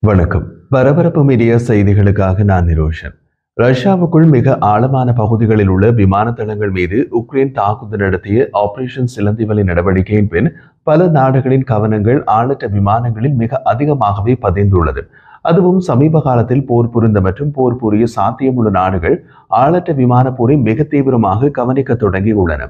வணக்கம். பரபரப்பு மீடியா செய்திகளுக்காக நான் நிரோஷன். ரஷ்யாவுக்குள் மிக ஆழமான பகுதிகளில் உள்ள விமான தளங்கள் மீது உக்ரைன் தாக்குதல் நடத்திய ஆபரேஷன் சிலந்திவலி நடவடிக்கையின் பின் பல நாடுகளின் கவனங்கள் ஆளற்ற விமானங்களில் மிக அதிகமாகவே பதிந்துள்ளது. அதுவும் சமீப காலத்தில் போர் புரிந்த மற்றும் போர் புரிய சாத்தியமுள்ள நாடுகள் ஆளற்ற விமான போரை மிக தீவிரமாக கவனிக்க தொடங்கியுள்ளன.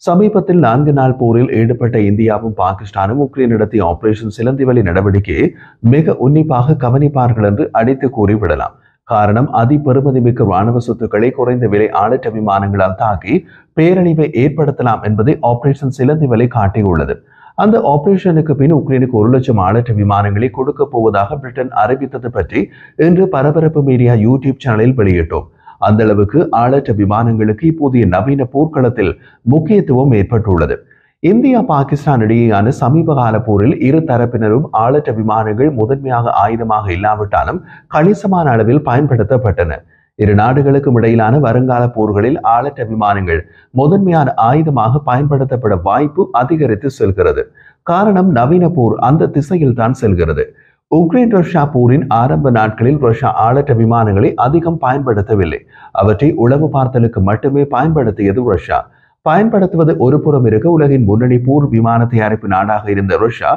சமீபத்தில் 4 நாள் போரில் ஈடுபட்ட இந்தியாவும் பாகிஸ்தானும் உக்ரைன் நடத்திய ஆபரேஷன் சிலந்திவலி நடவடிக்கையை மிக உன்னிப்பாக கவனிப்பார்கள் என்று அடித்து கூறிவிடலாம். காரணம், அதிபெருமதிமிக்க ராணுவ சொத்துக்களை குறைந்த விலை ஆளற்ற விமானங்களால் தாக்கி பேரழிவை ஏற்படுத்தலாம் என்பதை ஆபரேஷன் சிலந்திவலி காட்டியுள்ளது. அந்த ஆபரேஷனுக்கு பின் உக்ரைனுக்கு 1 லட்சம் ஆளற்ற விமானங்களை கொடுக்க போவதாக பிரிட்டன் அறிவித்தது பற்றி இன்று பரபரப்பு மீடியா யூடியூப் சேனலில் வெளியிட்டோம். அந்த அளவுக்கு ஆளற்ற விமானங்களுக்கு இப்போதைய நவீன போர்க்களத்தில் முக்கியத்துவம் ஏற்பட்டுள்ளது. இந்தியா பாகிஸ்தான் இடையேயான சமீப கால போரில் இரு தரப்பினரும் ஆளற்ற விமானங்கள் முதன்மையாக ஆயுதமாக இல்லாவிட்டாலும் கணிசமான அளவில் பயன்படுத்தப்பட்டன. இரு நாடுகளுக்கும் இடையிலான வருங்கால போர்களில் ஆளற்ற விமானங்கள் முதன்மையான ஆயுதமாக பயன்படுத்தப்பட வாய்ப்பு அதிகரித்து செல்கிறது. காரணம், நவீன போர் அந்த திசையில் தான் செல்கிறது. உக்ரைன் ரஷ்யா போரின் ஆரம்ப நாட்களில் ரஷ்யா ஆளற்ற விமானங்களை அதிகம் பயன்படுத்தவில்லை. அவற்றை உளவு பார்த்தலுக்கு மட்டுமே பயன்படுத்தியது ரஷ்யா. பயன்படுத்துவது ஒரு புறம் இருக்க, உலகின் முன்னணி போர் விமான தயாரிப்பு நாடாக இருந்த ரஷ்யா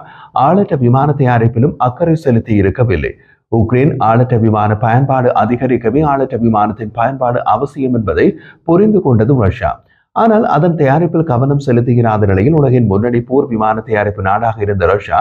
ஆளற்ற விமான தயாரிப்பிலும் அக்கறை செலுத்தி இருக்கவில்லை. உக்ரைன் ஆளற்ற விமான பயன்பாடு அதிகரிக்கவே ஆளற்ற விமானத்தின் பயன்பாடு அவசியம் என்பதை புரிந்து கொண்டது ரஷ்யா. ஆனால் அதன் தயாரிப்பில் கவனம் செலுத்துகிறாத நிலையில் உலகின் முன்னணி போர் விமான தயாரிப்பு நாடாக இருந்த ரஷ்யா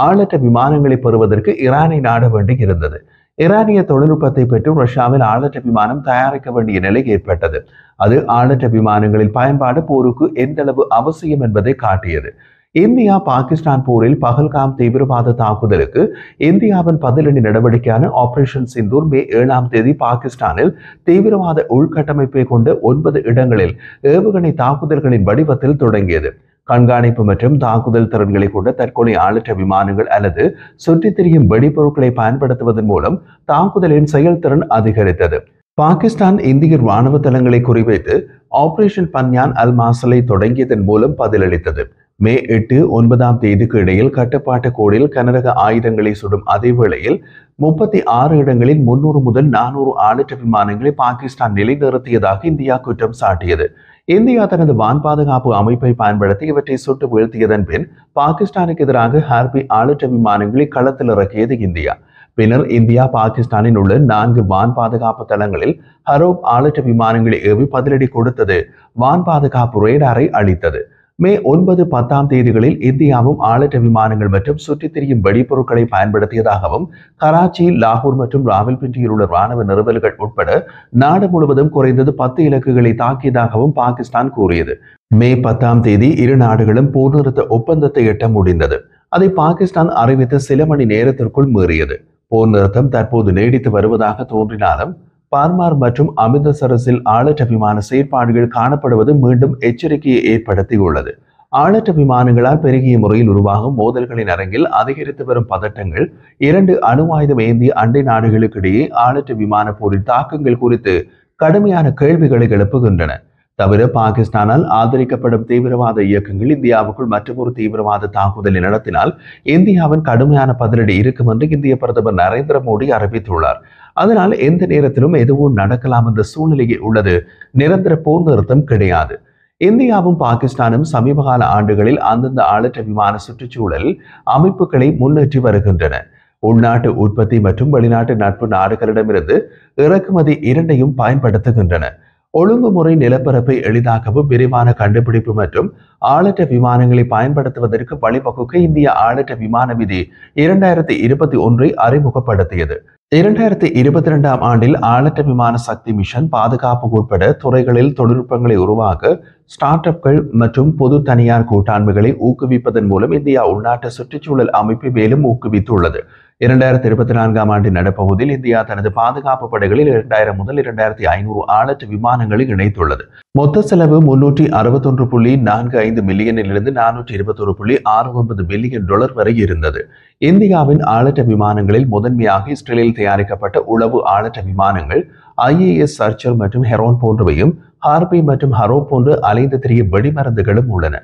ஆளற்ற விமானங்களை பெறுவதற்கு ஈரானை நாட வேண்டி இருந்தது. ஈரானிய தொழில்நுட்பத்தை பெற்று ரஷ்யாவில் ஆளற்ற விமானம் தயாரிக்க வேண்டிய நிலை ஏற்பட்டது. அது ஆளற்ற விமானங்களின் பயன்பாடு போருக்கு எந்த அளவு அவசியம் என்பதை காட்டியது. இந்தியா பாகிஸ்தான் போரில் பகல்காம் தீவிரவாத தாக்குதலுக்கு இந்தியாவின் பதிலடி நடவடிக்கையான ஆபரேஷன் சிந்தூர் மே 7ஆம் தேதி பாகிஸ்தானில் தீவிரவாத உள்கட்டமைப்பை கொண்ட 9 இடங்களில் ஏவுகணை தாக்குதல்களின் வடிவத்தில் தொடங்கியது. கண்காணிப்பு மற்றும் தாக்குதல் திறன்களை கொண்ட தற்கொலை ஆளற்ற விமானங்கள் அல்லது சுற்றித் திரியும் வெடிபொருட்களை பயன்படுத்துவதன் மூலம் தாக்குதலின் செயல்திறன் அதிகரித்தது. பாகிஸ்தான் இந்திய ராணுவ தளங்களை குறிவைத்து ஆபரேஷன் பன்யான் அல் மாசலை தொடங்கியதன் மூலம் பதிலளித்தது. மே 8, 9ஆம் தேதிக்கு இடையில் கட்டுப்பாட்டு கோடில் கனரக ஆயுதங்களை சுடும் அதே வேளையில் 36 இடங்களில் 300 முதல் 400 ஆளற்ற விமானங்களை பாகிஸ்தான் நிலைநிறுத்தியதாக இந்தியா குற்றம் சாட்டியது. இந்தியா தனது வான் பாதுகாப்பு அமைப்பை பயன்படுத்தி இவற்றை சுட்டு வீழ்த்தியதன் பின் பாகிஸ்தானுக்கு எதிராக ஹார்பி ஆளற்ற விமானங்களை களத்தில் இறக்கியது இந்தியா. பின்னர் இந்தியா பாகிஸ்தானில் உள்ள 4 வான் பாதுகாப்பு தளங்களில் ஹரோப் ஆளற்ற விமானங்களை ஏவி பதிலடி கொடுத்தது. வான் பாதுகாப்பு ரேடாரை அளித்தது. மே 9, 10ஆம் தேதிகளில் இந்தியாவும் ஆளற்ற விமானங்கள் மற்றும் சுற்றித் திரியும் வெடிப்பொருட்களை பயன்படுத்தியதாகவும் கராச்சி, லாகூர் மற்றும் ராவல்பிண்டியில் உள்ள ராணுவ நிறுவல்கள் உட்பட நாடு முழுவதும் குறைந்தது 10 இலக்குகளை தாக்கியதாகவும் பாகிஸ்தான் கூறியது. மே 10ஆம் தேதி இரு நாடுகளும் போர் நிறுத்த ஒப்பந்தத்தை எட்ட முடிந்தது. அதை பாகிஸ்தான் அறிவித்த சில மணி நேரத்திற்குள் மீறியது. போர் நிறுத்தம் தற்போது நீடித்து வருவதாக தோன்றினாலும் பார்மார் மற்றும் அமிர்தசரஸில் ஆளற்ற விமான செயற்பாடுகள் காணப்படுவது மீண்டும் எச்சரிக்கையை ஏற்படுத்தியுள்ளது. ஆளற்ற விமானங்களால் பெருகிய முறையில் உருவாகும் மோதல்களின் அரங்கில் அதிகரித்து வரும் பதட்டங்கள் 2 அணு ஆயுதம் ஏந்திய அண்டை நாடுகளுக்கிடையே ஆளற்ற விமான போரின் தாக்கங்கள் குறித்து கடுமையான கேள்விகளை எழுப்புகின்றன. தவிர பாகிஸ்தானால் ஆதரிக்கப்படும் தீவிரவாத இயக்கங்கள் இந்தியாவுக்குள் மற்றொரு தீவிரவாத தாக்குதலை நடத்தினால் இந்தியாவின் கடுமையான பதிலடி இருக்கும் என்று இந்திய பிரதமர் நரேந்திர மோடி அறிவித்துள்ளார். அதனால் எந்த நேரத்திலும் எதுவும் நடக்கலாம் என்ற சூழ்நிலையே உள்ளது. நிரந்தர போர் நிறுத்தம் கிடையாது. இந்தியாவும் பாகிஸ்தானும் சமீபகால ஆண்டுகளில் அந்தந்த ஆளற்ற விமான சுற்றுச்சூழல் அமைப்புகளை முன்னேற்றி வருகின்றன. உள்நாட்டு உற்பத்தி மற்றும் வெளிநாட்டு நட்பு நாடுகளிடமிருந்து இறக்குமதி இரண்டையும் பயன்படுத்துகின்றன. ஒழுங்குமுறை நிலப்பரப்பை எளிதாக்கவும் விரிவான கண்டுபிடிப்பு மற்றும் ஆளற்ற விமானங்களை பயன்படுத்துவதற்கு வழிவகுக்க இந்திய ஆளற்ற விமான விதி 2021 அறிமுகப்படுத்தியது. 2022ஆம் ஆண்டில் ஆளற்ற விமான சக்தி மிஷன் பாதுகாப்பு உட்பட துறைகளில் தொழில்நுட்பங்களை உருவாக்க ஸ்டார்ட் அப்கள் மற்றும் பொது தனியார் கூட்டாண்மைகளை ஊக்குவிப்பதன் மூலம் இந்தியா உள்நாட்டு சுற்றுச்சூழல் அமைப்பை மேலும் ஊக்குவித்துள்ளது. 2024ஆம் ஆண்டின் நடுப்பகுதியில் இந்தியா தனது பாதுகாப்பு படைகளில் 2000 முதல் 2500 ஆளற்ற விமானங்களை இணைத்துள்ளது. மொத்த செலவு $361.45 மில்லியனிலிருந்து $421.69 பில்லியன் வரை இருந்தது. இந்தியாவின் ஆளற்ற விமானங்களில் முதன்மையாக இஸ்ரேலில் தயாரிக்கப்பட்ட உளவு ஆளற்ற விமானங்கள் IAS சர்ச்சர் மற்றும் ஹெரோன் போன்றவையும் ஹார்பி மற்றும் ஹரோ போன்ற அலைந்து திரிய வெடிமருந்துகளும் உள்ளன.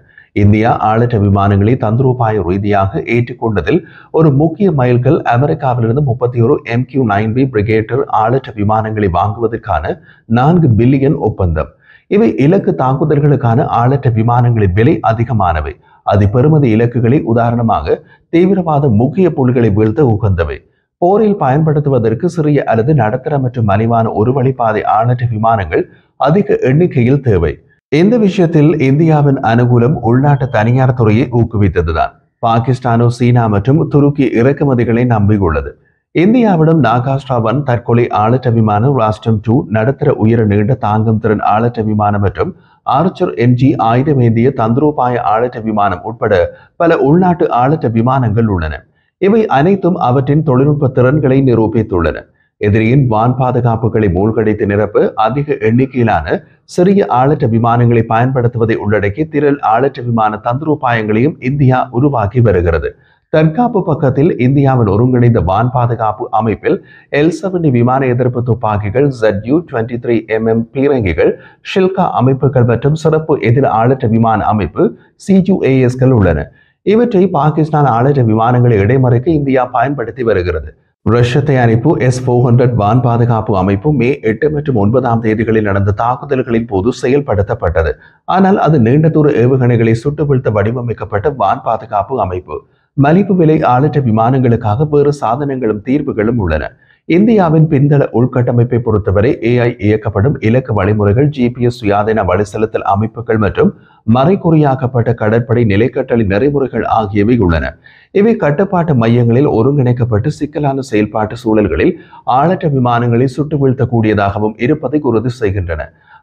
இந்தியா ஆளற்ற விமானங்களை தந்திரோபாய ரீதியாக ஏற்றுக்கொண்டதில் ஒரு முக்கிய மைல்கல் அமெரிக்காவிலிருந்து 31 MQ-9B பிரிகேட்டர் ஆளற்ற விமானங்களை வாங்குவதற்கான 4 பில்லியன் ஒப்பந்தம். இவை இலக்கு தாக்குதல்களுக்கான ஆளற்ற விமானங்களின் விலை அதிகமானவை. அது பெறுமதி இலக்குகளை உதாரணமாக தீவிரவாத முக்கிய புள்ளிகளை வீழ்த்த உகந்தவை. போரில் பயன்படுத்துவதற்கு சிறிய அல்லது நடுத்தர மற்றும் மலிவான ஒரு வழிப்பாதை ஆளற்ற விமானங்கள் அதிக எண்ணிக்கையில் தேவை. இந்த விஷயத்தில் இந்தியாவின் அனுகூலம் உள்நாட்டு தனியார் துறையை ஊக்குவித்ததுதான். பாகிஸ்தானோ சீனா மற்றும் துருக்கி இறக்குமதிகளை நம்பியுள்ளது. இந்தியாவிடம் நாகாஸ்ட்ரா 1 தற்கொலை ஆளற்ற விமானம், ராஸ்டம் 2 நடுத்தர உயர நீண்ட தாங்கும் திறன் ஆளற்ற விமானம் மற்றும் ஆர்ச்சர் NG ஆயுதமேந்திய தந்திரோபாய ஆளற்ற விமானம் உட்பட பல உள்நாட்டு ஆளற்ற விமானங்கள் உள்ளன. இவை அனைத்தும் அவற்றின் தொழில்நுட்ப திறன்களை நிரூபித்துள்ளன. எதிரியின் வான் பாதுகாப்புகளை மூழ்கடித்து நிரப்ப அதிக எண்ணிக்கையிலான சிறிய ஆளற்ற விமானங்களை பயன்படுத்துவதை உள்ளடக்கி திரள் ஆளற்ற விமான தந்திரோபாயங்களையும் இந்தியா உருவாக்கி வருகிறது. தற்காப்பு பக்கத்தில் இந்தியாவின் ஒருங்கிணைந்த வான் பாதுகாப்பு அமைப்பில் L-70 விமான எதிர்ப்பு துப்பாக்கிகள், ZU-23mm பீரங்கிகள், ஷில்கா அமைப்புகள் மற்றும் சிறப்பு எதிர் ஆளற்ற விமான அமைப்பு CUASகள் உள்ளன. இவற்றை பாகிஸ்தான் ஆளற்ற விமானங்களை இடைமறிக்க இந்தியா பயன்படுத்தி வருகிறது. ரஷ்ய தயாரிப்பு S-400 வான் பாதுகாப்பு அமைப்பு மே 8 மற்றும் 9ஆம் தேதிகளில் நடந்த தாக்குதல்களின் போது செயல்படுத்தப்பட்டது. ஆனால் அது நீண்ட தூர ஏவுகணைகளை சுட்டு வீழ்த்த வடிவமைக்கப்பட்ட வான் பாதுகாப்பு அமைப்பு. மலிவு விலை ஆளற்ற விமானங்களுக்காக வேறு சாதனங்களும் தீர்வுகளும் உள்ளன. இந்தியாவின் பின்தள உள்கட்டமைப்பை பொறுத்தவரை AI இயக்கப்படும் இலக்கு வழிமுறைகள், GPS சுயாதீன வழிசெலுத்தல் அமைப்புகள் மற்றும் மறைகுறியாக்கப்பட்ட கடற்படை நிலைக்கட்டளை நெறிமுறைகள் ஆகியவை உள்ளன. இவை கட்டுப்பாட்டு மையங்களில் ஒருங்கிணைக்கப்பட்டு சிக்கலான செயல்பாட்டு சூழல்களில் ஆளற்ற விமானங்களை சுட்டு வீழ்த்தக்கூடியதாகவும் இருப்பதை உறுதி செய்கின்றன.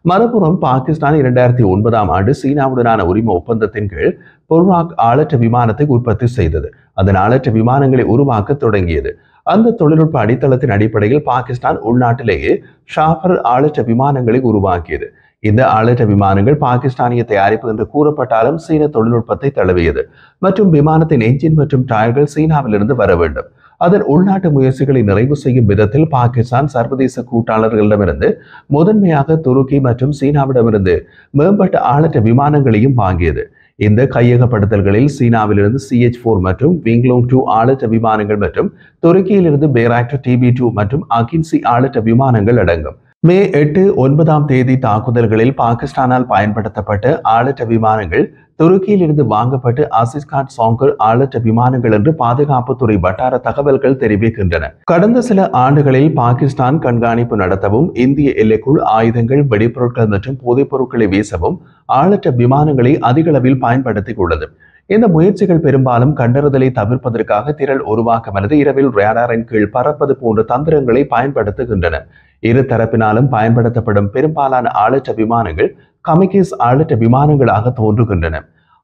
மறுபுறம் பாகிஸ்தான் 2009ஆம் ஆண்டு சீனாவுடனான உரிம ஒப்பந்தத்தின் கீழ் பொர்வாக் ஆளற்ற விமானத்தை உற்பத்தி செய்தது. அதன் ஆளற்ற விமானங்களை உருவாக்க தொடங்கியது. அந்த தொழில்நுட்ப அடித்தளத்தின் அடிப்படையில் பாகிஸ்தான் உள்நாட்டிலேயே ஷாஃபர் ஆளற்ற விமானங்களை உருவாக்கியது. இந்த ஆளற்ற விமானங்கள் பாகிஸ்தானிய தயாரிப்பு என்று கூறப்பட்டாலும் சீன தொழில்நுட்பத்தை தழுவியது மற்றும் விமானத்தின் என்ஜின் மற்றும் டயர்கள் சீனாவிலிருந்து வர வேண்டும். அதன் உள்நாட்டு முயற்சிகளை நிறைவு செய்யும் விதத்தில் பாகிஸ்தான் சர்வதேச கூட்டாளர்களிடமிருந்து முதன்மையாக துருக்கி மற்றும் சீனாவிடமிருந்து மேம்பட்ட ஆளற்ற விமானங்களையும் வாங்கியது. இந்த கையகப்படுத்தல்களில் சீனாவிலிருந்து CH-4 மற்றும் விங்லோங் 2 ஆளற்ற விமானங்கள் மற்றும் துருக்கியிலிருந்து பேராக்டர் TB2 மற்றும் அகின்சி ஆளற்ற விமானங்கள் அடங்கும். மே 8, 9ஆம் தேதி தாக்குதல்களில் பாகிஸ்தானால் பயன்படுத்தப்பட்ட ஆளற்ற விமானங்கள் துருக்கியில் இருந்து வாங்கப்பட்டு அசிஸ்காட் சாங்கர் ஆளற்ற விமானங்கள் என்று பாதுகாப்புத்துறை வட்டார தகவல்கள் தெரிவிக்கின்றன. கடந்த சில ஆண்டுகளில் பாகிஸ்தான் கண்காணிப்பு நடத்தவும், இந்திய எல்லைக்குள் ஆயுதங்கள், வெடிப்பொருட்கள் மற்றும் போதைப் பொருட்களை வீசவும் ஆளற்ற விமானங்களை அதிக அளவில் பயன்படுத்திக் உள்ளது. இந்த முயற்சிகள் பெரும்பாலும் கண்டறிதலை தவிர்ப்பதற்காக திரள் உருவாக்கம் அல்லது இரவில் ரேடாரின் கீழ் பறப்பது போன்ற தந்திரங்களை பயன்படுத்துகின்றன. இரு தரப்பினாலும் பயன்படுத்தப்படும் பெரும்பாலான ஆளற்ற விமானங்கள் கமிகேஸ் ஆளற்ற விமானங்களாக தோன்றுகின்றன.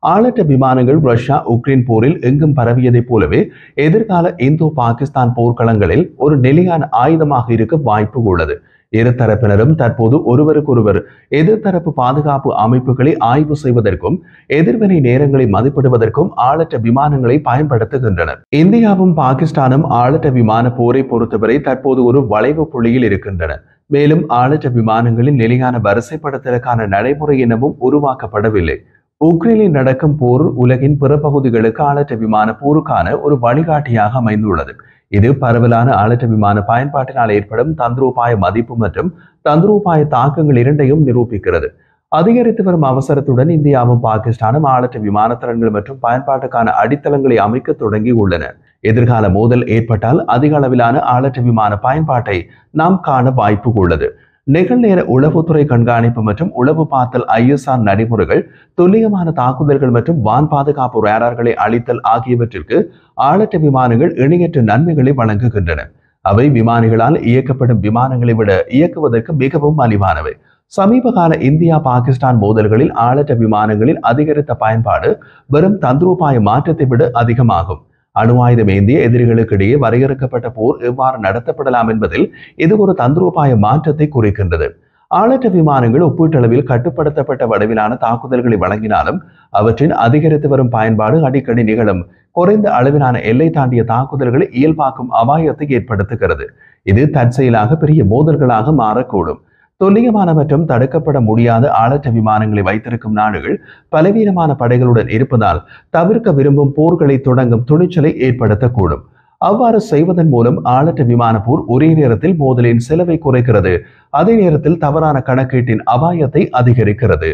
ஆளற்ற விமானங்கள் ரஷ்யா உக்ரைன் போரில் எங்கும் பரவியதைப் போலவே எதிர்கால இந்தோ பாகிஸ்தான் போர்க்களங்களில் ஒரு நிலையான ஆயுதமாக இருக்க வாய்ப்பு உள்ளது. இரு தரப்பினரும் தற்போது ஒருவருக்கொருவர் எதிர்த்தரப்பு பாதுகாப்பு அமைப்புகளை ஆய்வு செய்வதற்கும் எதிர்வினை நேரங்களை மதிப்பிடுவதற்கும் ஆளற்ற விமானங்களை பயன்படுத்துகின்றனர். இந்தியாவும் பாகிஸ்தானும் ஆளற்ற விமான போரை பொறுத்தவரை தற்போது ஒரு வளைவு புள்ளியில் இருக்கின்றன. மேலும் ஆளற்ற விமானங்களின் நிலையான வரிசைப்படுத்தலுக்கான நடைமுறை எனவும் உருவாக்கப்படவில்லை. உக்ரைனில் நடக்கும் போர் உலகின் பிற பகுதிகளுக்கு ஆளற்ற விமான போருக்கான ஒரு வழிகாட்டியாக அமைந்துள்ளது. இது பரவலான ஆளற்ற விமான பயன்பாட்டினால் ஏற்படும் தந்திரோபாய மதிப்பு மற்றும் தந்திரோபாய தாக்கங்கள் இரண்டையும் நிரூபிக்கிறது. அதிகரித்து வரும் அவசரத்துடன் இந்தியாவும் பாகிஸ்தானும் ஆளற்ற விமான திறன்கள் மற்றும் பயன்பாட்டுக்கான அடித்தளங்களை அமைக்க தொடங்கி உள்ளன. எதிர்கால மோதல் ஏற்பட்டால் அதிக அளவிலான ஆளற்ற விமான பயன்பாட்டை நாம் காண வாய்ப்பு உள்ளது. நிகழ்நேர உளவுத்துறை கண்காணிப்பு மற்றும் உளவு பார்த்தல் ISR நடைமுறைகள், துல்லியமான தாக்குதல்கள் மற்றும் வான் பாதுகாப்பு ரேடார்களை அளித்தல் ஆகியவற்றிற்கு ஆளற்ற விமானங்கள் இணையற்ற நன்மைகளை வழங்குகின்றன. அவை விமானிகளால் இயக்கப்படும் விமானங்களை விட இயக்குவதற்கு மிகவும் மலிவானவை. சமீப கால இந்தியா பாகிஸ்தான் மோதல்களில் ஆளற்ற விமானங்களில் அதிகரித்த பயன்பாடு வெறும் தந்திரோபாய மாற்றத்தை விட அதிகமாகும். அணு ஆயுதம் ஏந்திய எதிரிகளுக்கு இடையே வரையறுக்கப்பட்ட போர் எவ்வாறு நடத்தப்படலாம் என்பதில் இது ஒரு தந்திரோபாய மாற்றத்தை குறிக்கின்றது. ஆளற்ற விமானங்கள் ஒப்பீட்டளவில் கட்டுப்படுத்தப்பட்ட வடிவிலான தாக்குதல்களை வழங்கினாலும் அவற்றின் அதிகரித்து வரும் பயன்பாடு அடிக்கடி நிகழும் குறைந்த அளவிலான எல்லை தாண்டிய தாக்குதல்களை இயல்பாக்கும் அபாயத்தை ஏற்படுத்துகிறது. இது தற்செயலாக பெரிய மோதல்களாக மாறக்கூடும். துல்லியமான மற்றும் தடுக்கப்பட முடியாத ஆளற்ற விமானங்களை வைத்திருக்கும் நாடுகள் பலவீனமான படைகளுடன் இருப்பதால் தவிர்க்க விரும்பும் போர்களை தொடங்கும் துணிச்சலை ஏற்படுத்தக்கூடும். அவ்வாறு செய்வதன் மூலம் ஆளற்ற விமான போர் ஒரே நேரத்தில் மோதலின் செலவை குறைக்கிறது, அதே நேரத்தில் தவறான கணக்கீட்டின் அபாயத்தை அதிகரிக்கிறது.